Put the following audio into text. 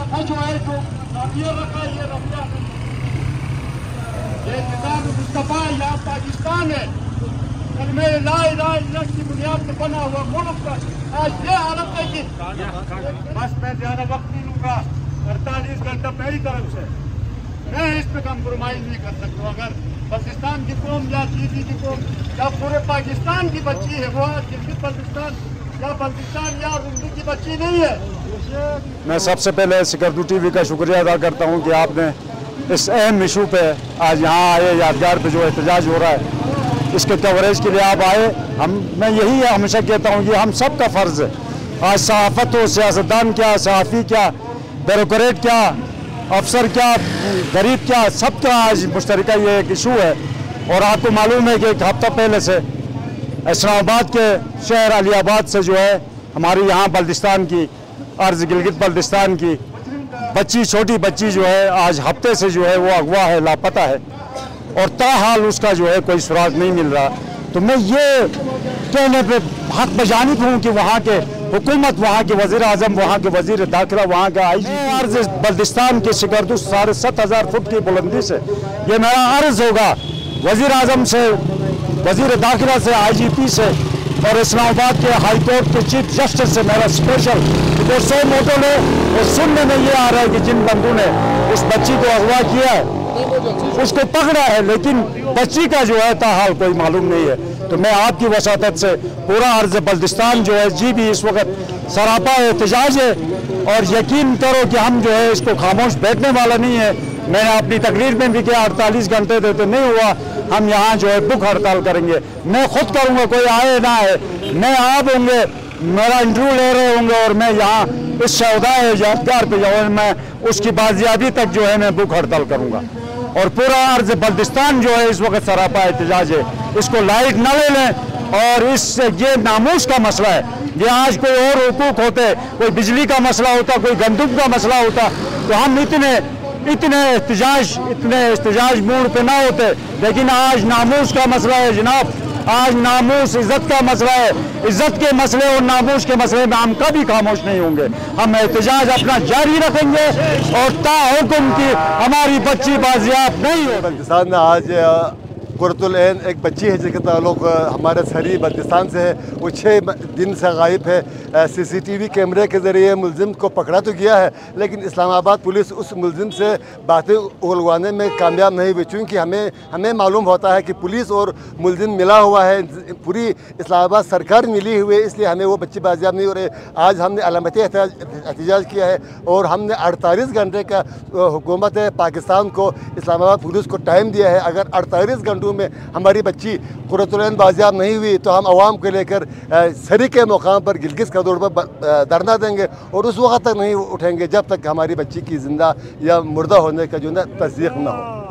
जो है जो ये रखा ये रखा ये किताब मुस्तफा यहाँ पाकिस्तान है कलमे ला इलाहा इल्लल्लाह की बुनियाद पर बना हुआ मुल्क का आज ये हालत है कि बस मैं ज्यादा वक्त नहीं लूंगा। 48 घंटा मेरी तरफ से मैं इस पे कम्प्रोमाइज नहीं कर सकता। अगर पाकिस्तान की कौम या चीनी की कौम या पूरे पाकिस्तान की बच्ची है वो गिलगित बाल्टिस्तान या पाकिस्तान या उर्दू की बच्ची नहीं है। मैं सबसे पहले सिकरदू टीवी का शुक्रिया अदा करता हूं कि आपने इस अहम इशू पे आज यहाँ आए, यादगार पे जो एहतजाज हो रहा है इसके कवरेज के लिए आप आए। मैं यही हमेशा कहता हूँ कि हम सब का फ़र्ज़ है, आज सहाफ़त हो, सियासतदान क्या, सहाफ़ी क्या, ब्यूरोक्रेट क्या, अफसर क्या, गरीब क्या, सबका आज मुश्तरका ये एक इशू है। और आपको मालूम है कि एक हफ्ता पहले से इस्लामाबाद के शहर अलीबाद से जो है हमारी यहाँ बल्टिस्तान की अर्ज़ गिलगित बल्टिस्तान की बच्ची, छोटी बच्ची जो है आज हफ्ते से जो है वो अगवा है, लापता है और ताहाल उसका जो है कोई सुराग नहीं मिल रहा। तो मैं ये कहने पे हक बजानिब हूँ कि वहाँ के हुकूमत, वहाँ के वज़ीर आज़म, वहाँ के वज़ीर दाखिला, वहाँ का IG अर्ज़ बल्टिस्तान के सिकरदू 7,500 फुट की बुलंदी से ये मेरा अर्ज़ होगा वज़ीर आज़म से, वज़ीर दाखिला से, IGP से और इस्लामाबाद के हाई कोर्ट के चीफ जस्टिस से मेरा स्पेशल रिपोर्ट सो मोटो है। और सुनने में ये आ रहा है कि जिन बंदों ने उस बच्ची को अगवा किया है उसको पकड़ा है, लेकिन बच्ची का जो है ताहाल कोई मालूम नहीं है। तो मैं आपकी वसातत से पूरा अर्ज़ बल्टिस्तान जो है जी भी इस वक्त सरापा एहतजाज है और यकीन करो कि हम जो है इसको खामोश बैठने वाला नहीं है। मैंने अपनी तकरीर में भी किया 48 घंटे देते नहीं हुआ, हम यहाँ जो है भूख हड़ताल करेंगे। मैं खुद करूँगा, कोई आए ना आए, मैं आप होंगे, मेरा इंटरव्यू ले रहे होंगे और मैं यहाँ इस शहदाए यादगार पे जाऊँ, मैं उसकी बाजियाबी तक जो है मैं भूख हड़ताल करूँगा। और पूरा अर्ज़ बल्टिस्तान जो है इस वक्त सरापा एहतजाज है, इसको लाइट न ले लें। और इस ये नामूस का मसला है, ये आज कोई और हुकूक होते, कोई बिजली का मसला होता, कोई गंदुम का मसला होता तो हम इतने एहतजाज मूड पे ना होते। लेकिन आज नामूस का मसला है जनाब, आज नामूस इज्जत का मसला है। इज्जत के मसले और नामूस के मसले में हम कभी खामोश नहीं होंगे, हम एहतजाज अपना जारी रखेंगे और ताहुकुम की हमारी बच्ची बाजियाब नहीं हो। बल्टिस्तान में आज कुर्रतुल ऐन एक बच्ची है जिसका ताल्लुक हमारे शहरी बल्टिस्तान से है, वो 6 दिन से गायब है। CCTV कैमरे के ज़रिए मुलजिम को पकड़ा तो गया है, लेकिन इस्लामाबाद पुलिस उस मुलजिम से बातें उगलवाने में कामयाब नहीं हुई। चूँकि हमें मालूम होता है कि पुलिस और मुलजिम मिला हुआ है, पूरी इस्लामाबाद सरकार मिली हुई है, इसलिए हमें वो बच्ची बाजियाब नहीं हो रही। आज हमने अलामती एहतजाज किया है और हमने 48 घंटे का हुकूमत पाकिस्तान को, इस्लामाबाद पुलिस को टाइम दिया है। अगर 48 घंटों में हमारी बच्ची कुर्रतुल ऐन बाजियाब नहीं हुई तो हम आवाम को लेकर सरी के मुकाम पर गिलगित का दौर पर धरना देंगे और उस वक्त तक नहीं उठेंगे जब तक हमारी बच्ची की जिंदा या मुर्दा होने का जो है तस्दीक ना हो।